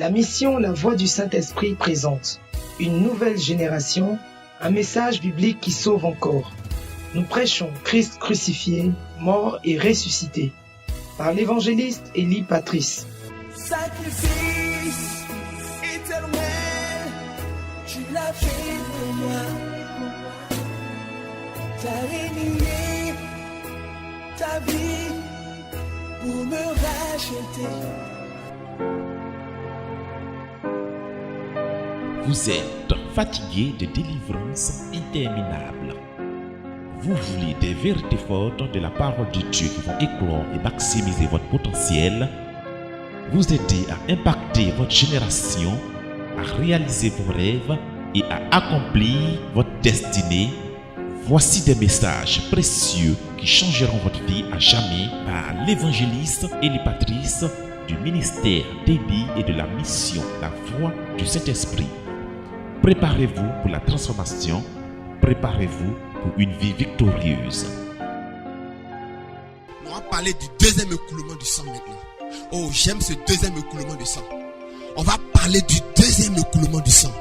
La mission La Voix du Saint-Esprit présente une nouvelle génération, un message biblique qui sauve encore. Nous prêchons Christ crucifié, mort et ressuscité, par l'évangéliste Élie Patrice. Sacrifice éternel, tu l'as fait pour moi. T'as renié ta vie pour me racheter. Vous êtes fatigué de délivrances interminables. Vous voulez des vérités fortes de la parole de Dieu qui vont éclore et maximiser votre potentiel, vous aider à impacter votre génération, à réaliser vos rêves et à accomplir votre destinée. Voici des messages précieux qui changeront votre vie à jamais par l'évangéliste Élie Patrice du ministère d'Élie et de la mission La Voix du Saint-Esprit. Préparez-vous pour la transformation, préparez-vous pour une vie victorieuse. On va parler du deuxième écoulement du sang maintenant. Oh, j'aime ce deuxième écoulement du sang. On va parler du deuxième écoulement du sang.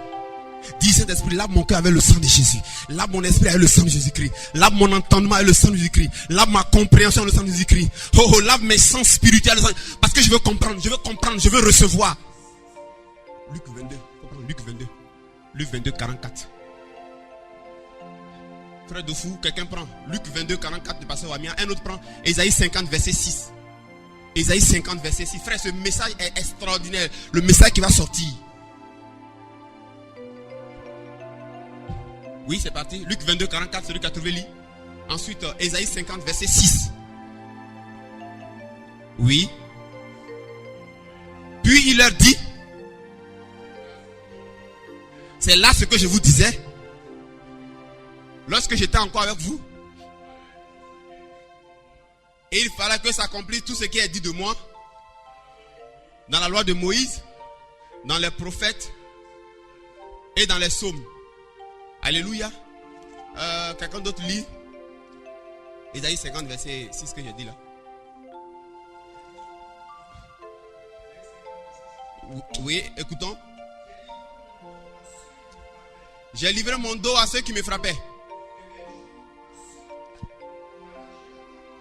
Dis Saint-Esprit, lave mon cœur avec le sang de Jésus. Lave mon esprit avec le sang de Jésus-Christ. Lave mon entendement avec le sang de Jésus-Christ. Lave ma compréhension avec le sang de Jésus-Christ. Oh, lave mes sens spirituels. Parce que je veux comprendre, je veux recevoir. Luc 22, Luc 22. Luc 22, 44. Frère de fou, quelqu'un prend Luc 22, 44 de pasteur Wamia. Un autre prend Ésaïe 50, verset 6. Ésaïe 50, verset 6. Frère, ce message est extraordinaire. Le message qui va sortir. Oui, c'est parti. Luc 22, 44, celui qui a trouvé lit. Ensuite, Ésaïe 50, verset 6. Oui. Puis il leur dit, c'est là ce que je vous disais lorsque j'étais encore avec vous. Et il fallait que s'accomplisse tout ce qui est dit de moi dans la loi de Moïse, dans les prophètes et dans les psaumes. Alléluia. Quelqu'un d'autre lit Ésaïe 50, verset 6 que j'ai dit là. Oui, écoutons. J'ai livré mon dos à ceux qui me frappaient.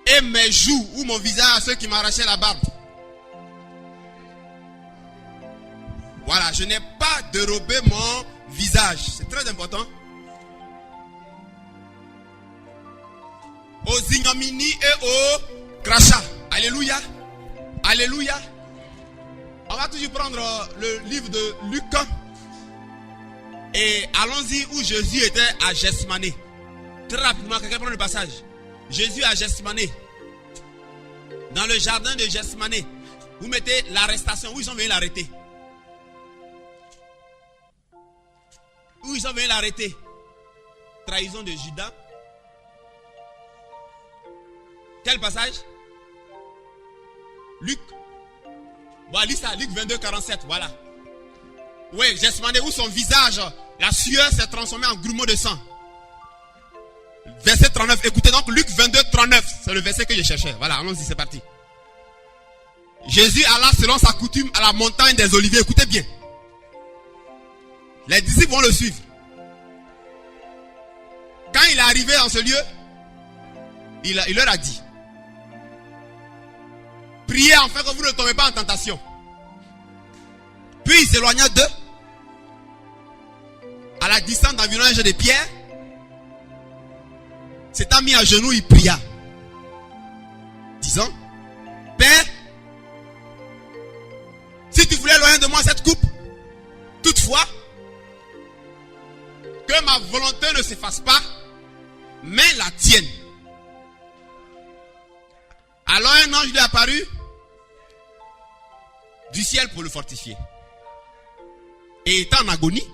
Et mes joues ou mon visage à ceux qui m'arrachaient la barbe. Voilà, je n'ai pas dérobé mon visage. C'est très important. Aux ignominies et aux crachats. Alléluia. Alléluia. On va toujours prendre le livre de Luc. Et allons-y où Jésus était à Gethsémané. Très rapidement, quelqu'un prend le passage. Jésus à Gethsémané. Dans le jardin de Gethsémané. Vous mettez l'arrestation. Où ils sont venus l'arrêter? Où ils sont venus l'arrêter? Trahison de Judas. Quel passage? Luc. Bon, lis ça, Luc 22, 47, voilà. Oui, Gethsémané, où son visage, la sueur s'est transformée en grumeaux de sang. Verset 39, écoutez donc Luc 22, 39, c'est le verset que je cherchais. Voilà, allons-y, c'est parti. Jésus alla selon sa coutume à la montagne des Oliviers, écoutez bien. Les disciples vont le suivre. Quand il est arrivé dans ce lieu, il leur a dit, priez afin que vous ne tombez pas en tentation. Puis il s'éloigna d'eux, à la distance d'environ un jet de pierre, s'étant mis à genoux, il pria, disant, Père, si tu voulais éloigner de moi cette coupe, toutefois, que ma volonté ne s'efface pas, mais la tienne. Alors un ange lui est apparu du ciel pour le fortifier. Et étant en agonie,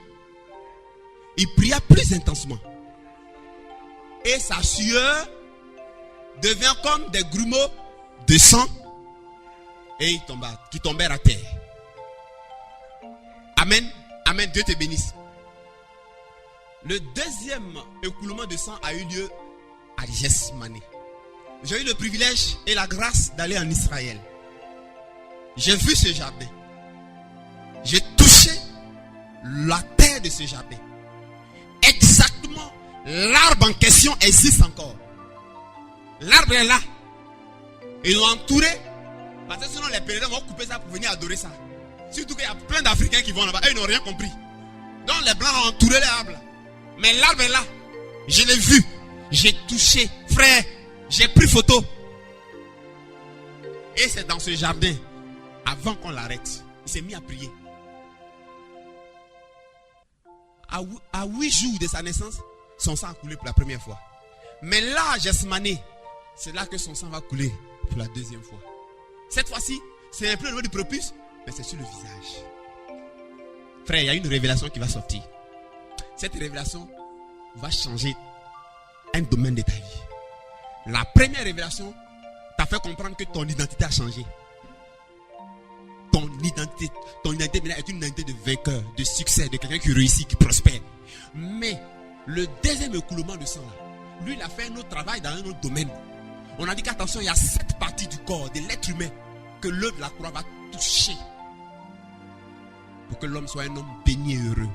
il pria plus intensément. Et sa sueur devint comme des grumeaux de sang. Et il tomba, qui tombèrent à terre. Amen. Amen. Dieu te bénisse. Le deuxième écoulement de sang a eu lieu à Gethsémané. J'ai eu le privilège et la grâce d'aller en Israël. J'ai vu ce jardin. j'ai touché la terre de ce jardin. Exactement, l'arbre en question existe encore. L'arbre est là. Ils l'ont entouré. Parce que sinon les pèlerins vont couper ça pour venir adorer ça. Surtout qu'il y a plein d'Africains qui vont là-bas. Eux, ils n'ont rien compris. Donc les Blancs ont entouré l'arbre. Mais l'arbre est là. Je l'ai vu. J'ai touché. Frère, j'ai pris photo. Et c'est dans ce jardin, avant qu'on l'arrête, il s'est mis à prier. À 8 jours de sa naissance, son sang a coulé pour la première fois. Mais là, Gethsémani, c'est là que son sang va couler pour la deuxième fois. Cette fois-ci, c'est un peu au niveau du prépuce, mais c'est sur le visage. Frère, il y a une révélation qui va sortir. Cette révélation va changer un domaine de ta vie. La première révélation t'a fait comprendre que ton identité a changé. Ton identité maintenant est une identité de vainqueur, de succès, de quelqu'un qui réussit, qui prospère. Mais le deuxième écoulement de sang là, lui il a fait un autre travail dans un autre domaine. On a dit qu'attention, il y a 7 parties du corps de l'être humain que l'œuvre de la croix va toucher pour que l'homme soit un homme béni et heureux.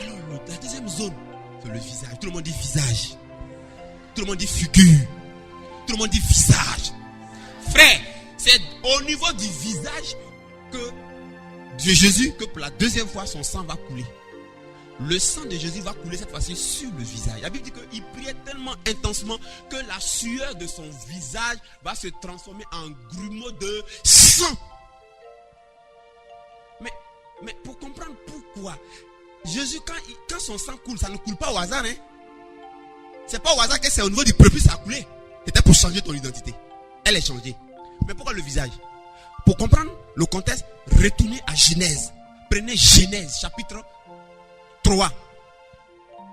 Alors la deuxième zone, c'est le visage. Tout le monde dit visage. Tout le monde dit figure. Tout le monde dit visage. Frère, c'est au niveau du visage que de Jésus que pour la deuxième fois son sang va couler. Le sang de Jésus va couler cette fois-ci sur le visage. La Bible dit qu'il priait tellement intensement que la sueur de son visage va se transformer en grumeaux de sang. Mais pour comprendre pourquoi Jésus, quand son sang coule, ça ne coule pas au hasard. Hein? C'est pas au hasard que c'est au niveau du prépuce ça a coulé. C'était pour changer ton identité. Elle est changée. Mais pourquoi le visage? Pour comprendre le contexte, retournez à Genèse. Prenez Genèse chapitre 3.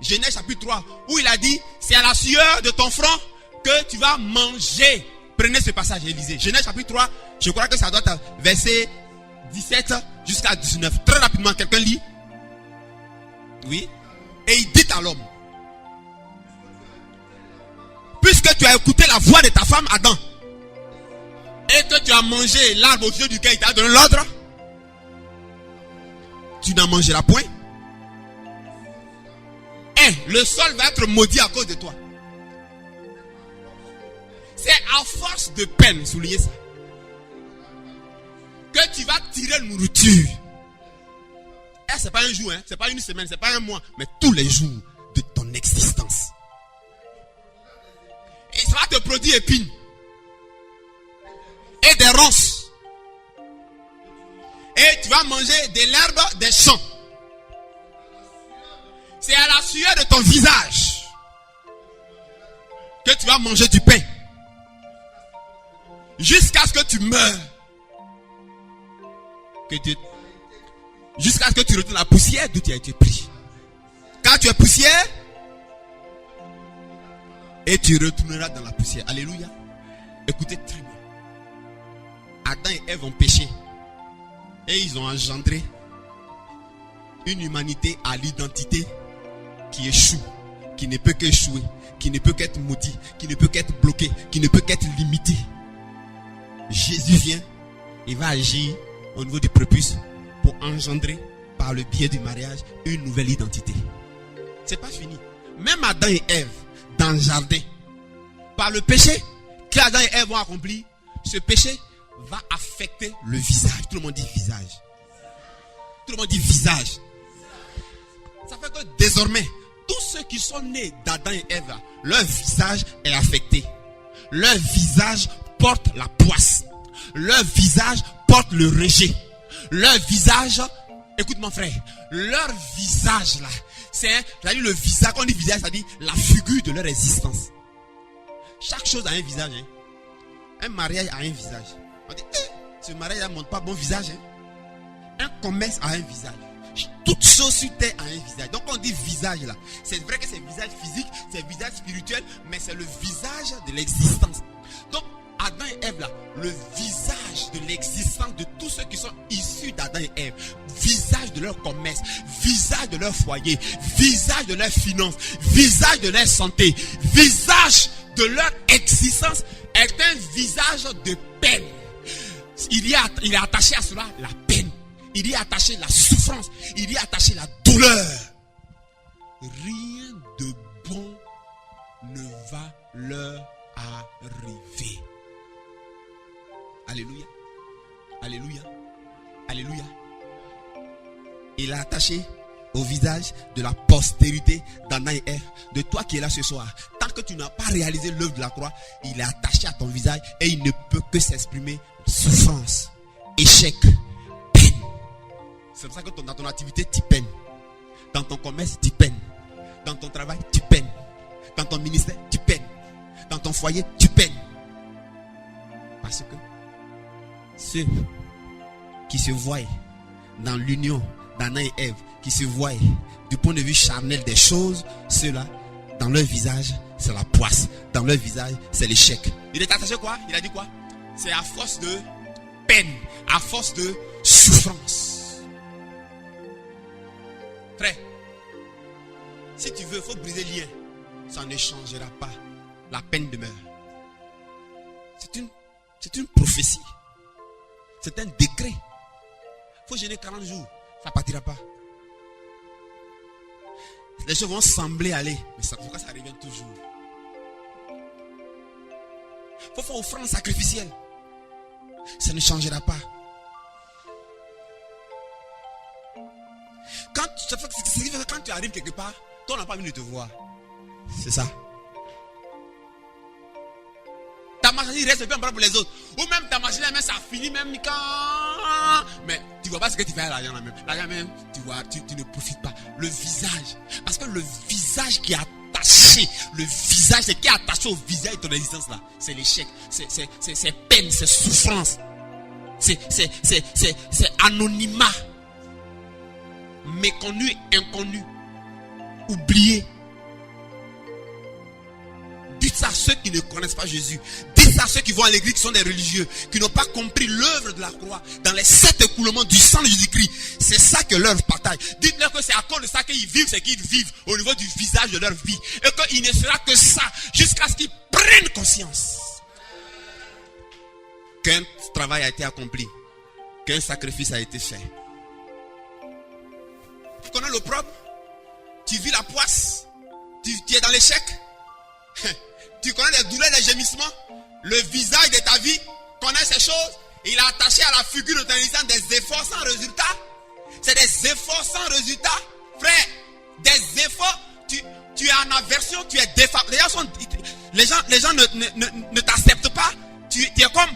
Genèse chapitre 3. Où il a dit, c'est à la sueur de ton front que tu vas manger. Prenez ce passage et lisez. Genèse chapitre 3. Je crois que ça doit être verset 17 jusqu'à 19. Très rapidement, quelqu'un lit. Oui. Et il dit à l'homme, puisque tu as écouté la voix de ta femme Adam, et que tu as mangé l'arbre au sujet duquel il t'a donné l'ordre, tu n'en mangeras point. Et le sol va être maudit à cause de toi. C'est à force de peine, soulignez ça, que tu vas tirer nourriture. Et c'est pas un jour, hein, c'est pas une semaine, c'est pas un mois, mais tous les jours de ton existence. Et ça va te produire épines et des ronces. Et tu vas manger de l'herbe des champs. C'est à la sueur de ton visage que tu vas manger du pain. Jusqu'à ce que tu meurs. Jusqu'à ce que tu retournes à la poussière d'où tu as été pris. Quand tu es poussière, et tu retourneras dans la poussière. Alléluia. Écoutez très bien. Adam et Ève ont péché. Et ils ont engendré une humanité à l'identité qui échoue, qui ne peut qu'échouer, qui ne peut qu'être maudit, qui ne peut qu'être bloqué, qui ne peut qu'être limité. Jésus vient, il va agir au niveau du prépuce pour engendrer par le biais du mariage une nouvelle identité. C'est pas fini. Même Adam et Ève dans le jardin, par le péché que Adam et Ève ont accompli, ce péché va affecter le visage. Tout le monde dit visage. Tout le monde dit visage. Ça fait que désormais, tous ceux qui sont nés d'Adam et Ève, leur visage est affecté. Leur visage porte la poisse. Leur visage porte le rejet. Leur visage, écoute mon frère, leur visage là, c'est le visage, quand on dit visage, ça dit la figure de leur existence. Chaque chose a un visage. Hein. Un mariage a un visage. On dit, ce mariage ne montre pas bon visage. Hein. Un commerce a un visage. Toute chose sur terre a un visage. Donc on dit visage là. C'est vrai que c'est visage physique, c'est visage spirituel, mais c'est le visage de l'existence. Donc Adam et Ève là, le visage de l'existence de tous ceux qui sont issus d'Adam et Ève, visage de leur commerce, visage de leur foyer, visage de leur finance, visage de leur santé, visage de leur existence est un visage de peine. Il est attaché à cela la peine. il y a attaché la souffrance, il y a attaché la douleur. Rien de bon ne va leur arriver. Alléluia. Alléluia. Alléluia. Il a attaché au visage de la postérité d'Anna et Ève, de toi qui es là ce soir. Tant que tu n'as pas réalisé l'œuvre de la croix, il est attaché à ton visage et il ne peut que s'exprimer souffrance, échec, peine. C'est pour ça que dans ton activité, tu peines. Dans ton commerce, tu peines. Dans ton travail, tu peines. Dans ton ministère, tu peines. Dans ton foyer, tu peines. Parce que ceux qui se voient dans l'union d'Anna et Ève, qui se voient du point de vue charnel des choses, ceux-là, dans leur visage, c'est la poisse. Dans leur visage, c'est l'échec. Il est attaché quoi? Il a dit quoi? C'est à force de peine, à force de souffrance. Frère, si tu veux, il faut briser le lien. Ça ne changera pas. La peine demeure. C'est une prophétie. C'est un décret. Il faut gêner 40 jours. Ça ne partira pas. Les choses vont sembler aller. Mais ça, pourquoi ça revient toujours? Il faut faire offrande sacrificielle. Ça ne changera pas. Quand tu arrives quelque part, toi on n'a pas envie de te voir. C'est ça. Ta marchandise reste bien pour les autres. Ou même ta marchandise, ça finit même quand. Mais tu ne vois pas ce que tu fais à l'argent là même. L'argent même, tu vois, tu ne profites pas. Le visage. Parce que le visage qui est attaché, le visage, c'est qui est attaché au visage de ton existence là. C'est l'échec. C'est peine, c'est souffrance. C'est anonymat. Méconnu, inconnu. Oublié. Dites ça à ceux qui ne connaissent pas Jésus. Dites ça à ceux qui vont à l'église, qui sont des religieux, qui n'ont pas compris l'œuvre de la croix dans les 7 écoulements du sang de Jésus-Christ. C'est ça que leur partage. Dites-leur que c'est à cause de ça qu'ils vivent, c'est qu'ils vivent au niveau du visage de leur vie. Et qu'il ne sera que ça jusqu'à ce qu'ils prennent conscience qu'un travail a été accompli, qu'un sacrifice a été fait. Tu connais l'opprobre? Tu vis la poisse? Tu es dans l'échec? Tu connais les douleurs, les gémissements? Le visage de ta vie connaît ces choses. Il est attaché à la figure de ton existence des efforts sans résultat. C'est des efforts sans résultat. Frère, des efforts. Tu es en aversion, tu es défavorable. Les gens ne t'acceptent pas. Tu es comme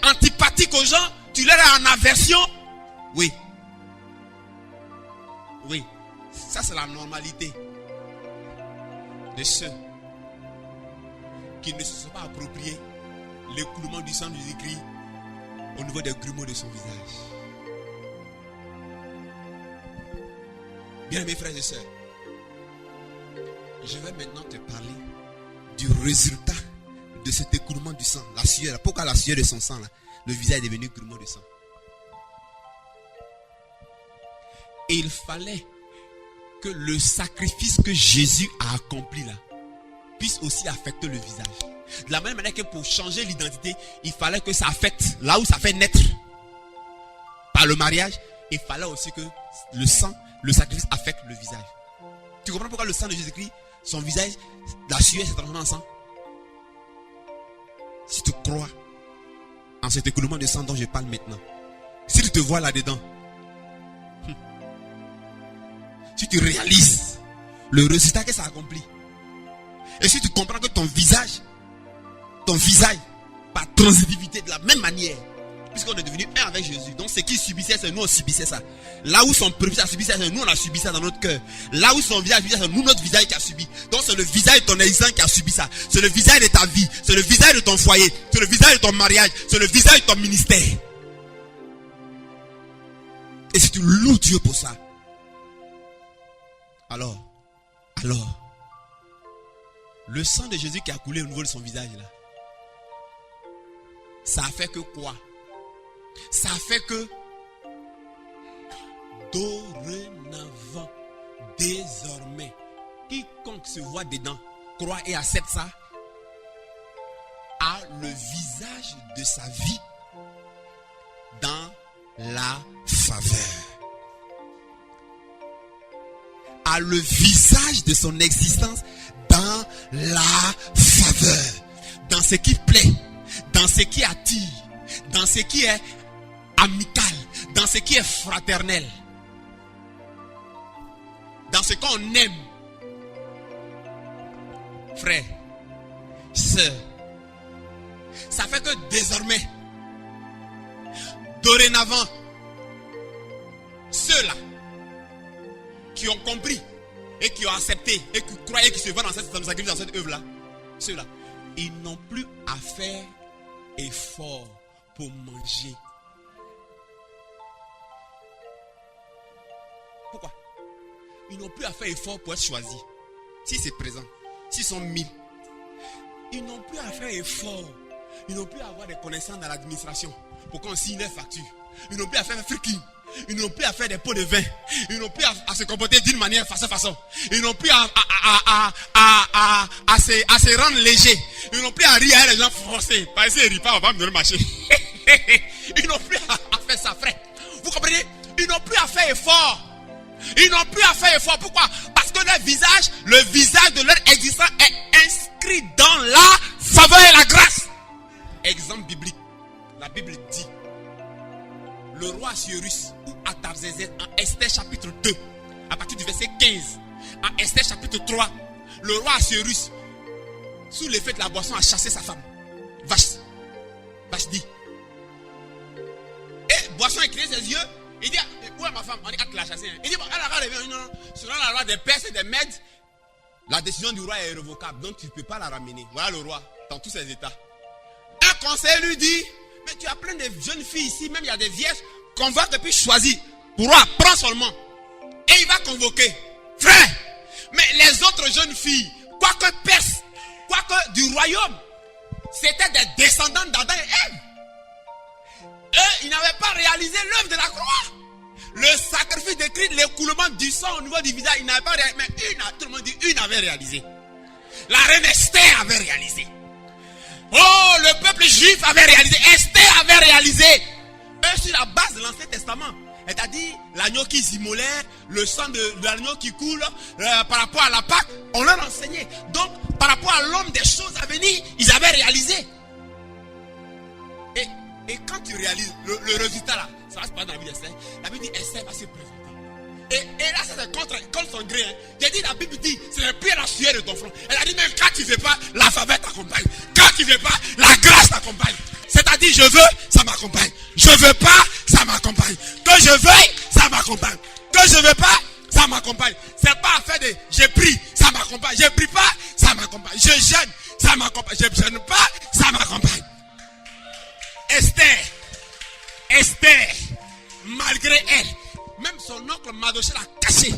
antipathique aux gens. Tu leur es en aversion. Oui. Oui. Ça, c'est la normalité de ceux qui ne se sont pas appropriés l'écoulement du sang de Jésus-Christ au niveau des grumeaux de son visage. Bien-aimés frères et sœurs, je vais maintenant te parler du résultat de cet écoulement du sang. La sueur. Pourquoi la sueur de son sang là? Le visage est devenu grumeau de sang. Et il fallait que le sacrifice que Jésus a accompli là puisse aussi affecter le visage. De la même manière que pour changer l'identité, il fallait que ça affecte là où ça fait naître par le mariage. Il fallait aussi que le sang, le sacrifice affecte le visage. Tu comprends pourquoi le sang de Jésus-Christ, son visage, la sueur s'est transformée en sang? Si tu crois en cet écoulement de sang dont je parle maintenant, si tu te vois là-dedans, si tu réalises le résultat que ça accomplit, et si tu comprends que ton visage, par transitivité, de la même manière, puisqu'on est devenu un avec Jésus, donc ce qu'il subissait, c'est nous on subissait ça. Là où son prépuce a subi ça, c'est nous on a subi ça dans notre cœur. Là où son visage a subi ça, c'est nous notre visage qui a subi. Donc c'est le visage de ton existence qui a subi ça. C'est le visage de ta vie, c'est le visage de ton foyer, c'est le visage de ton mariage, c'est le visage de ton ministère. Et si tu loues Dieu pour ça, alors, le sang de Jésus qui a coulé au niveau de son visage là, ça a fait que quoi? Ça a fait que dorénavant, désormais, quiconque se voit dedans, croit et accepte ça, a le visage de sa vie dans la faveur. a le visage de son existence dans la faveur, dans ce qui plaît, dans ce qui attire, dans ce qui est amical, dans ce qui est fraternel, dans ce qu'on aime. Frère, sœur, ça fait que désormais, dorénavant, ceux-là qui ont compris et qui ont accepté et qui croient et qui se voient dans cette œuvre-là, ceux-là, ils n'ont plus à faire effort pour manger. Pourquoi? Ils n'ont plus à faire effort pour être choisis. Si c'est présent, s'ils sont 1000, ils n'ont plus à faire effort. Ils n'ont plus à avoir des connaissances dans l'administration pour qu'on signe des factures. Ils n'ont plus à faire un freaking. Ils n'ont plus à faire des pots de vin. Ils n'ont plus à se comporter d'une manière façon. Ils n'ont plus à se rendre légers. Ils n'ont plus à rire à les gens forcés. Parce qu'ils ne rient pas, on va me donner le marché. Ils n'ont plus à faire ça, frère. Vous comprenez? Ils n'ont plus à faire effort. Ils n'ont plus à faire effort. Pourquoi? Parce que leur visage, le visage de leur existence est inscrit dans la faveur et la grâce. Exemple biblique. La Bible dit, le roi Assuérus ou Artaxerxès en Esther chapitre 2, à partir du verset 15, en Esther chapitre 3, le roi Assuérus, sous l'effet de la boisson, a chassé sa femme. Vashti. Et boisson a crié ses yeux. Il dit, où est ma femme? On dit, tu l'as chassée. Il dit, bon, elle a revenu. Non, selon la loi des Perses et des Mèdes, la décision du roi est irrévocable. Donc tu ne peux pas la ramener. Voilà le roi, dans tous ses états. Un conseil lui dit, mais tu as plein de jeunes filles ici, même il y a des vierges, convoque et puis choisis. Roi, prends seulement. Et il va convoquer. Frère, mais les autres jeunes filles, quoique perses, quoique du royaume, c'était des descendants d'Adam et Ève. Eux, ils n'avaient pas réalisé l'œuvre de la croix. Le sacrifice décrit l'écoulement du sang au niveau du visage. Ils n'avaient pas réalisé. Mais tout le monde dit, une avait réalisé. La reine Esther avait réalisé. Oh, le peuple juif avait réalisé. Esther avait réalisé. Eux, sur la base de l'Ancien Testament, c'est-à-dire l'agneau qui s'immolait, le sang de l'agneau qui coule, par rapport à la Pâque, on leur enseignait. Donc, par rapport à l'homme des choses à venir, ils avaient réalisé. Et quand tu réalises le résultat là, ça va se passer dans la Bible d'Esther. La Bible dit Esther va se présenter. Et là, c'est contre son gré. Hein. J'ai dit, la Bible dit, c'est le pied à la sueur de ton front. Elle a dit, même quand tu ne veux pas, la faveur t'accompagne. Quand tu ne veux pas, la grâce t'accompagne. C'est-à-dire, je veux, ça m'accompagne. Je ne veux pas, ça m'accompagne. Que je veuille, ça m'accompagne. Que je ne veux pas, ça m'accompagne. C'est pas affaire de, j'ai pris, ça m'accompagne. Je ne prie pas, ça m'accompagne. Je jeûne, ça m'accompagne. Je ne jeûne pas, ça m'accompagne. Esther, malgré elle, même son oncle Mardochée l'a caché.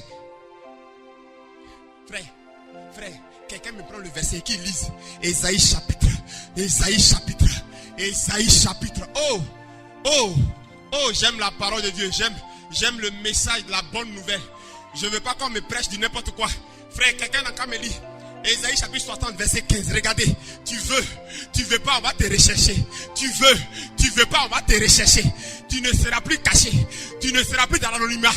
Frère, quelqu'un me prend le verset qui lise Ésaïe chapitre. Oh, j'aime la parole de Dieu, j'aime le message de la bonne nouvelle. Je ne veux pas qu'on me prêche du n'importe quoi. Frère, quelqu'un n'a qu'à me lire. Ésaïe chapitre 60 verset 15. Regardez, tu veux pas, on va te rechercher. Tu veux pas, on va te rechercher. Tu ne seras plus caché. Tu ne seras plus dans l'anonymat.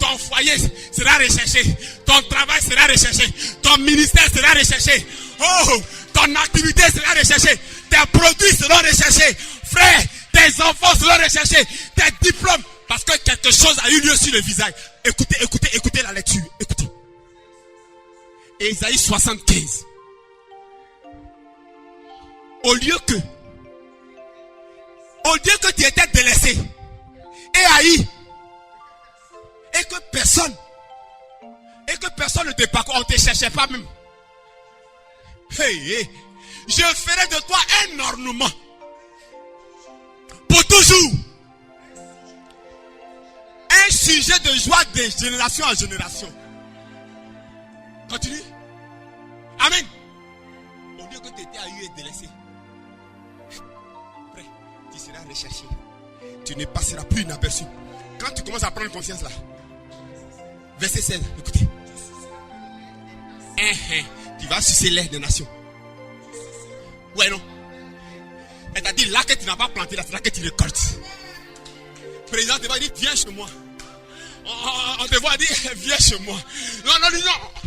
Ton foyer sera recherché. Ton travail sera recherché. Ton ministère sera recherché. Oh, ton activité sera recherchée. Tes produits seront recherchés. Frère, tes enfants seront recherchés. Tes diplômes. Parce que quelque chose a eu lieu sur le visage. Écoutez la lecture. Écoutez. Ésaïe 75. Au lieu que tu étais délaissé et haï, et que personne ne te parcourt, on ne te cherchait pas même. Hey, je ferai de toi un ornement pour toujours, un sujet de joie de génération en génération. Continue. Amen. Au lieu que tu étais haï et délaissé, frère, tu seras recherché. Tu ne passeras plus inaperçu. Quand tu commences à prendre conscience là, verset 16, écoutez. Tu vas sucer l'air des nations. Ouais, non. C'est-à-dire là que tu n'as pas planté, là, c'est là que tu récoltes. Le président te va dire, viens chez moi. On te voit dire, viens chez moi. Non,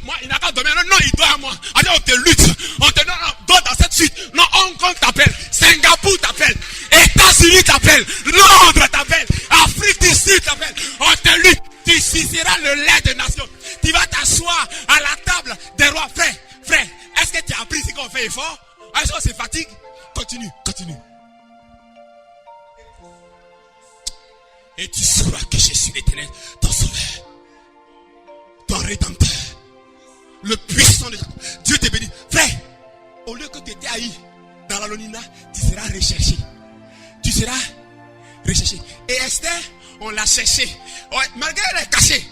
moi, il n'a qu'à dormir. Non, il doit à moi. Allez, on te lutte. On te donne dans cette suite. Non, Hong Kong t'appelle. Singapour t'appelle. États-Unis t'appelle. Londres t'appelle. Afrique du Sud t'appelle. On te lutte. Tu seras le lait des nations. Tu vas t'asseoir à la table des rois. Frère, est-ce que tu as appris ce qu'on fait effort? Est-ce qu'on se fatigue? Continue. Et tu sauras que je suis l'Éternel, ton sauveur, ton rédempteur, le puissant de Jacob. Dieu te bénit. Frère, au lieu que tu étais haï dans l'anonymat, tu seras recherché. Et Esther, on l'a cherché. Ouais, malgré elle est cachée.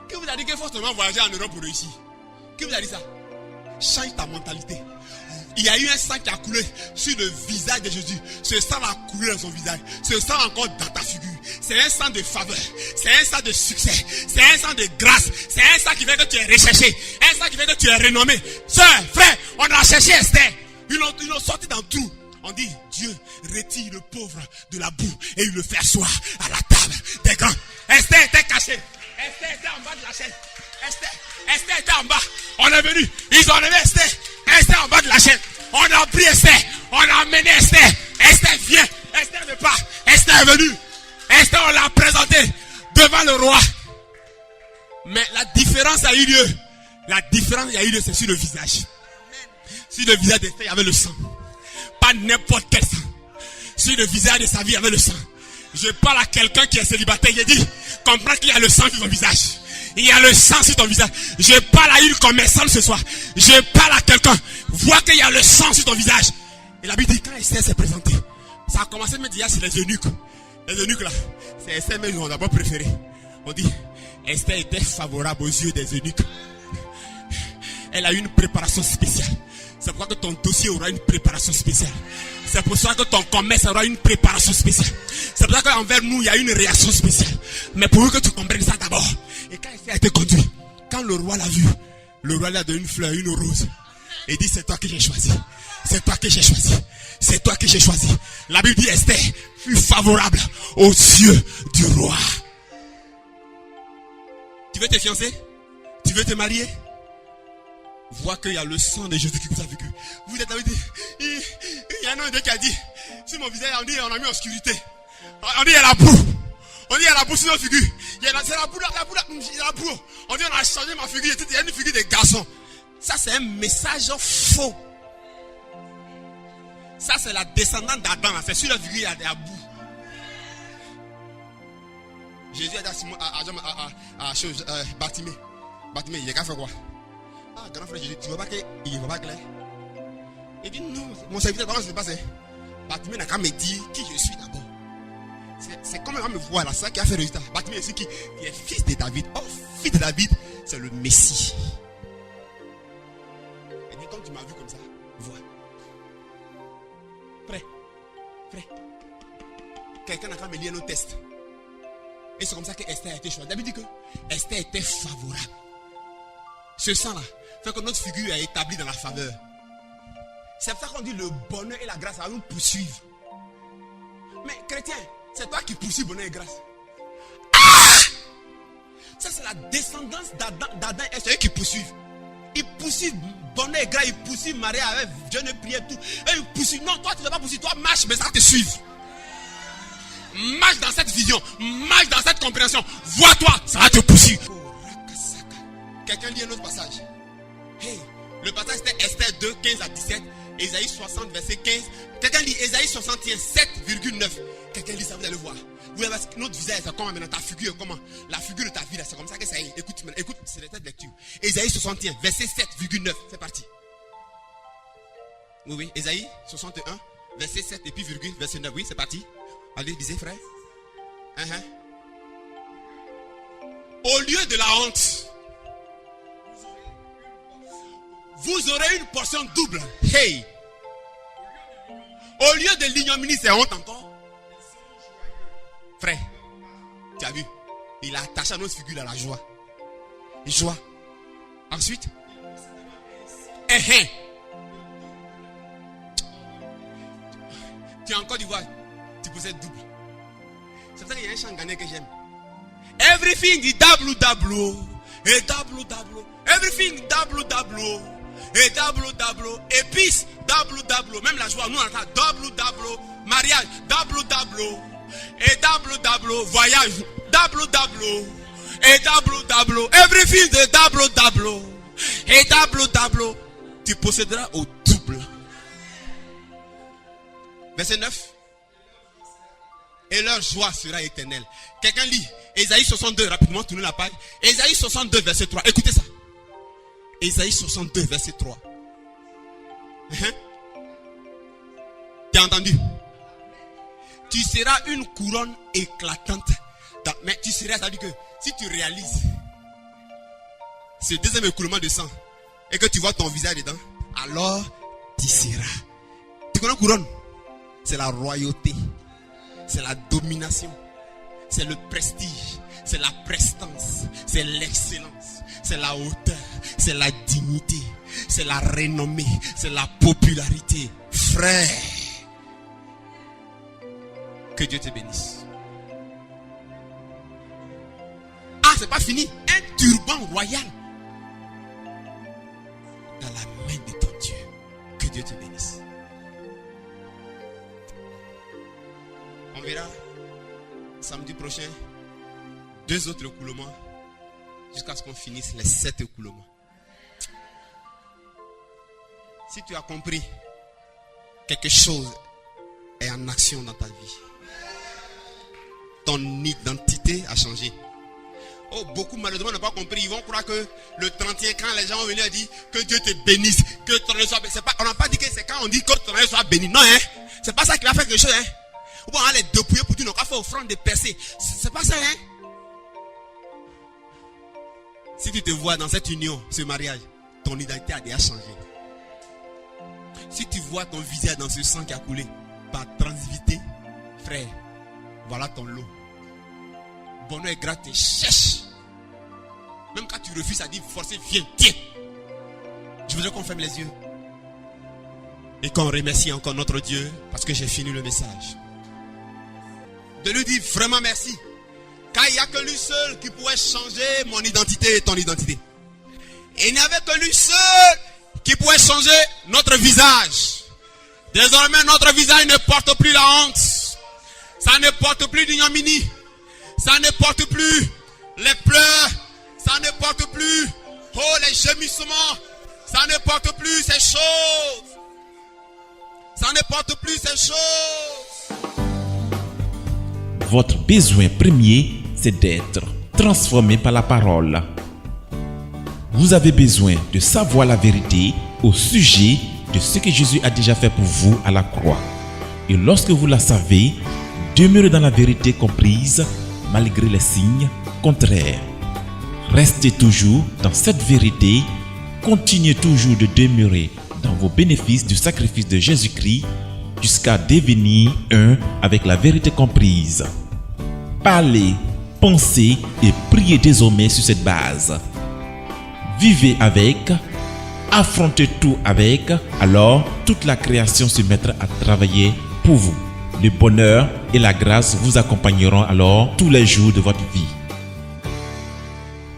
Qui vous a dit qu'il faut seulement voyager en Europe pour réussir? Qui vous a dit ça? Change ta mentalité. Il y a eu un sang qui a coulé sur le visage de Jésus. Ce sang a coulé dans son visage. Ce sang encore dans ta figure. C'est un sang de faveur. C'est un sang de succès. C'est un sang de grâce. C'est un sang qui fait que tu es recherché. Un sang qui fait que tu es renommé. Sœur, frère, on a cherché Esther. Ils l'ont sorti dans tout. On dit, Dieu retire le pauvre de la boue et il le fait asseoir à la table des grands. Esther était cachée. Esther était en bas de la chaîne. Esther était en bas. On est venu. Ils ont enlevé Esther. Esther en bas de la chaîne. On a pris Esther. On a amené Esther. Esther vient. Esther ne part. Esther est venue. Esther, on l'a présentée devant le roi. Mais la différence a eu lieu. C'est sur le visage. Sur le visage d'Esther, il y avait le sang. Pas n'importe quel sang. Sur le visage de sa vie, il y avait le sang. Je parle à quelqu'un qui est célibataire. J'ai dit, comprends qu'il y a le sang sur ton visage. Il y a le sang sur ton visage. Je parle à une commerçante ce soir. Je parle à quelqu'un. Vois qu'il y a le sang sur ton visage. Et la Bible dit, quand Esther s'est présentée, ça a commencé à me dire, c'est les eunuques. Les eunuques là, c'est Esther même, on n'a pas préféré. On dit, Esther était favorable aux yeux des eunuques. Elle a eu une préparation spéciale. C'est pourquoi que ton dossier aura une préparation spéciale. C'est pour ça que ton commerce aura une préparation spéciale. C'est pour ça qu'envers nous, il y a une réaction spéciale. Mais pour que tu comprennes ça d'abord. Et quand Esther a été conduit, quand le roi l'a vu, le roi lui a donné une fleur, une rose. Et dit, c'est toi que j'ai choisi. C'est toi que j'ai choisi. C'est toi que j'ai choisi. La Bible dit, Esther fut favorable aux yeux du roi. Tu veux te fiancer? Tu veux te marier? Vois qu'il y a le sang de Jésus qui vous a vécu. Vous êtes avec il y en a un qui a dit, sur mon visage, on dit, on a mis obscurité. On dit, il y a la boue. On dit, il y a la boue sur nos figures. C'est la boue, la boue. On dit, on a changé ma figure. Il y a une figure de garçon. Ça, c'est un message faux. Ça, c'est la descendante d'Adam. C'est sur la figure, il y a de la boue. Jésus a dit à Bartimée. Bartimée, il a fait quoi? Ah, grand frère Jésus, tu ne vois pas qu'il ne voit pas clair? Il dit non, mon serviteur, comment ça se passe? Bartimée n'a qu'à me dire qui je suis d'abord. C'est comme on me voit là, c'est ça qui a fait le résultat. Bartimée est qui est fils de David. Oh, fils de David, c'est le Messie. Il dit, comme tu m'as vu comme ça, vois. Frère, quelqu'un n'a qu'à me lire nos tests. Et c'est comme ça que Esther a été choisie. David dit que Esther était favorable. Ce sang-là fait que notre figure est établie dans la faveur. C'est pour ça qu'on dit le bonheur et la grâce va nous poursuivre. Mais chrétien, c'est toi qui poursuis bonheur et grâce. Ah! Ça c'est la descendance d'Adam et c'est eux qui poursuivent. Ils poursuivent bonheur et grâce, ils poursuivent Marie avec Dieu ne prière tout. Et ils poursuivent. Non, toi tu ne vas pas poursuivre, toi marche, mais ça va te suivre. Marche dans cette vision, marche dans cette compréhension. Vois-toi, ça va te poursuivre. Quelqu'un lit un autre passage. Hey, le passage c'était Esther 2, 15 à 17. Ésaïe 60, verset 15. Quelqu'un lit Ésaïe 61, 7,9. Quelqu'un lit ça, vous allez voir. Vous allez voir notre visage, c'est comment maintenant, ta figure, comment? La figure de ta vie, là, c'est comme ça que ça est. Écoute, c'est cette lecture. Ésaïe 61, verset 7,9. C'est parti. Oui, Ésaïe 61, verset 7 et puis virgule, verset 9. Oui, c'est parti. Allez, lisez, frère. Au lieu de la honte, vous aurez une portion double. Hey! Au lieu de l'ignominie, c'est honte encore. Frère, tu as vu? Il a attaché à notre figure à la joie. Joie. Ensuite, tu es encore d'Ivoire, tu possèdes double. C'est pour ça qu'il y a un chant ghanéen que j'aime. Everything is double. Et double. Everything double. Et double. Épices, double. Même la joie, nous on entend double. Mariage, double. Et double. Voyage, double. Et double. Everything is double. Et double. Tu posséderas au double. Verset 9. Et leur joie sera éternelle. Quelqu'un lit Ésaïe 62, rapidement, tournez la page. Ésaïe 62, verset 3. Écoutez ça. Ésaïe 62, verset 3. Tu as entendu? Tu seras une couronne éclatante. Mais tu seras, ça veut dire que si tu réalises ce deuxième écoulement de sang et que tu vois ton visage dedans, alors tu seras. Tu connais couronne? C'est la royauté, c'est la domination, c'est le prestige, c'est la prestance, c'est l'excellence, c'est la hauteur, c'est la dignité, c'est la renommée, c'est la popularité. Frère, que Dieu te bénisse. Ah, c'est pas fini. Un turban royal dans la main de ton Dieu. Que Dieu te bénisse. On verra samedi prochain 2 autres écoulements jusqu'à ce qu'on finisse les 7 écoulements. Si tu as compris, quelque chose est en action dans ta vie. Ton identité a changé. Oh, beaucoup malheureusement n'ont pas compris. Ils vont croire que le 31, quand les gens vont venir dire que Dieu te bénisse, que ton année soit béni. On n'a pas dit que c'est quand on dit que ton année soit béni. Non, hein. C'est pas ça qui va faire quelque chose, hein. Ou on va les dépouiller pour dire qu'on va faire offrande de percée. C'est pas ça, hein. Si tu te vois dans cette union, ce mariage, ton identité a déjà changé. Si tu vois ton visage dans ce sang qui a coulé par transitivité, frère, voilà ton lot. Bonheur et grâce te cherche. Même quand tu refuses, ça dit forcer, viens, tiens. Je voudrais qu'on ferme les yeux et qu'on remercie encore notre Dieu parce que j'ai fini le message. De lui dire vraiment merci. Car il n'y a que lui seul qui pourrait changer mon identité et ton identité. Et il n'y avait que lui seul qui pourrait changer notre visage. Désormais, notre visage ne porte plus la honte. Ça ne porte plus l'ignominie. Ça ne porte plus les pleurs. Ça ne porte plus les gémissements. Ça ne porte plus ces choses. Ça ne porte plus ces choses. Votre besoin premier, c'est d'être transformé par la parole. Vous avez besoin de savoir la vérité au sujet de ce que Jésus a déjà fait pour vous à la croix. Et lorsque vous la savez, demeurez dans la vérité comprise malgré les signes contraires. Restez toujours dans cette vérité, continuez toujours de demeurer dans vos bénéfices du sacrifice de Jésus-Christ jusqu'à devenir un avec la vérité comprise. Parlez, pensez et priez désormais sur cette base. Vivez avec, affrontez tout avec, alors toute la création se mettra à travailler pour vous. Le bonheur et la grâce vous accompagneront alors tous les jours de votre vie.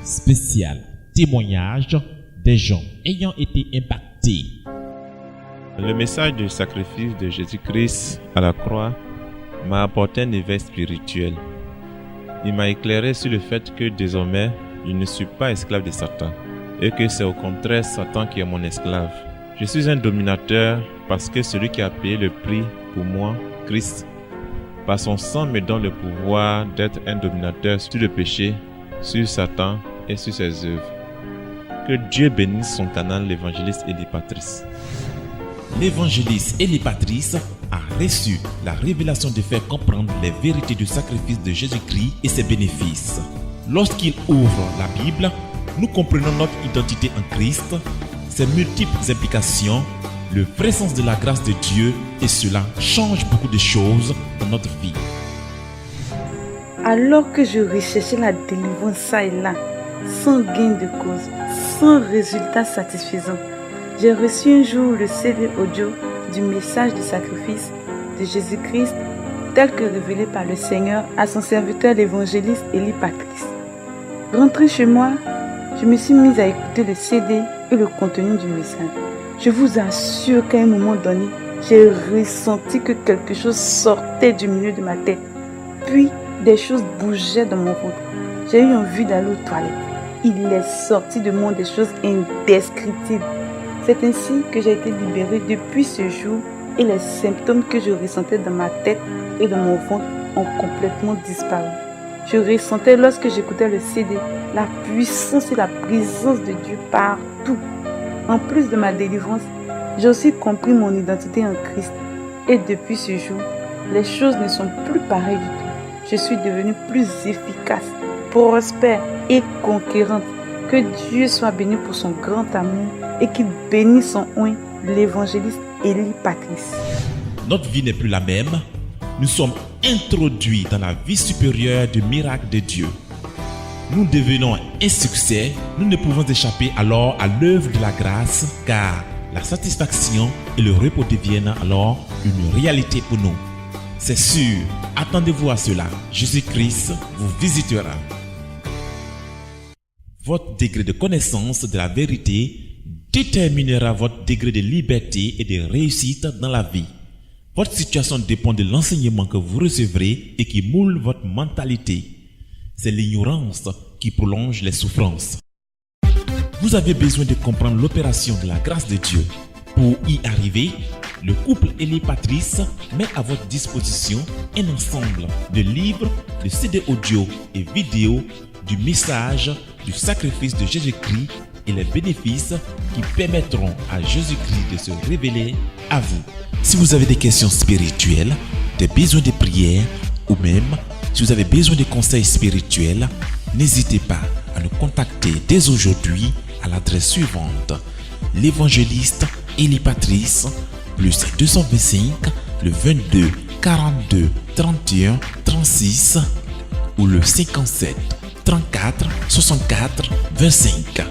Spécial témoignage des gens ayant été impactés. Le message du sacrifice de Jésus-Christ à la croix m'a apporté un éveil spirituel. Il m'a éclairé sur le fait que désormais, je ne suis pas esclave de Satan et que c'est au contraire Satan qui est mon esclave. Je suis un dominateur parce que celui qui a payé le prix pour moi, Christ, par son sang me donne le pouvoir d'être un dominateur sur le péché, sur Satan et sur ses œuvres. Que Dieu bénisse son canal, l'évangéliste Eli Patrice. L'évangéliste Eli Patrice a reçu la révélation de faire comprendre les vérités du sacrifice de Jésus-Christ et ses bénéfices. Lorsqu'il ouvre la Bible, nous comprenons notre identité en Christ, ses multiples implications, le vrai sens de la grâce de Dieu, et cela change beaucoup de choses dans notre vie. Alors que je recherchais la délivrance ça et là, sans gain de cause, sans résultat satisfaisant, j'ai reçu un jour le CD audio du message du sacrifice de Jésus-Christ tel que révélé par le Seigneur à son serviteur l'évangéliste Eli Patrice. Rentrée chez moi, je me suis mise à écouter le CD et le contenu du message. Je vous assure qu'à un moment donné, j'ai ressenti que quelque chose sortait du milieu de ma tête. Puis, des choses bougeaient dans mon ventre. J'ai eu envie d'aller aux toilettes. Il est sorti de moi des choses indescriptibles. C'est ainsi que j'ai été libérée depuis ce jour et les symptômes que je ressentais dans ma tête et dans mon ventre ont complètement disparu. Je ressentais lorsque j'écoutais le CD la puissance et la présence de Dieu partout. En plus de ma délivrance, j'ai aussi compris mon identité en Christ. Et depuis ce jour, les choses ne sont plus pareilles du tout. Je suis devenue plus efficace, prospère et conquérante. Que Dieu soit béni pour son grand amour et qu'il bénisse son oint, l'évangéliste Élie Patrice. Notre vie n'est plus la même. Nous sommes introduits dans la vie supérieure du miracle de Dieu. Nous devenons un succès. Nous ne pouvons échapper alors à l'œuvre de la grâce, car la satisfaction et le repos deviennent alors une réalité pour nous. C'est sûr, attendez-vous à cela. Jésus-Christ vous visitera. Votre degré de connaissance de la vérité déterminera votre degré de liberté et de réussite dans la vie. Votre situation dépend de l'enseignement que vous recevrez et qui moule votre mentalité. C'est l'ignorance qui prolonge les souffrances. Vous avez besoin de comprendre l'opération de la grâce de Dieu. Pour y arriver, le couple Élie Patrice met à votre disposition un ensemble de livres, de CD audio et vidéo du message du sacrifice de Jésus-Christ et les bénéfices qui permettront à Jésus-Christ de se révéler à vous. Si vous avez des questions spirituelles, des besoins de prière ou même si vous avez besoin de conseils spirituels, n'hésitez pas à nous contacter dès aujourd'hui à l'adresse suivante: l'évangéliste Élie Patrice, plus 225 le 22 42 31 36 ou le 57 34 64 25.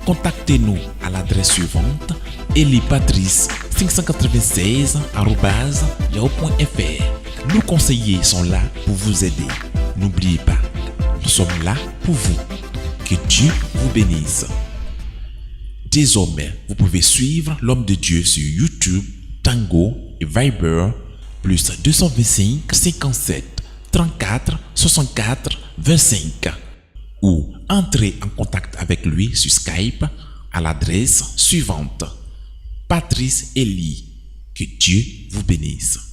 Contactez-nous à l'adresse suivante: eliepatrice596@yahoo.fr. Nos conseillers sont là pour vous aider. N'oubliez pas, nous sommes là pour vous. Que Dieu vous bénisse. Désormais, vous pouvez suivre l'homme de Dieu sur YouTube, Tango et Viber, plus 225 57 34 64 25. Ou entrez en contact avec lui sur Skype à l'adresse suivante: Patrice Élie. Que Dieu vous bénisse.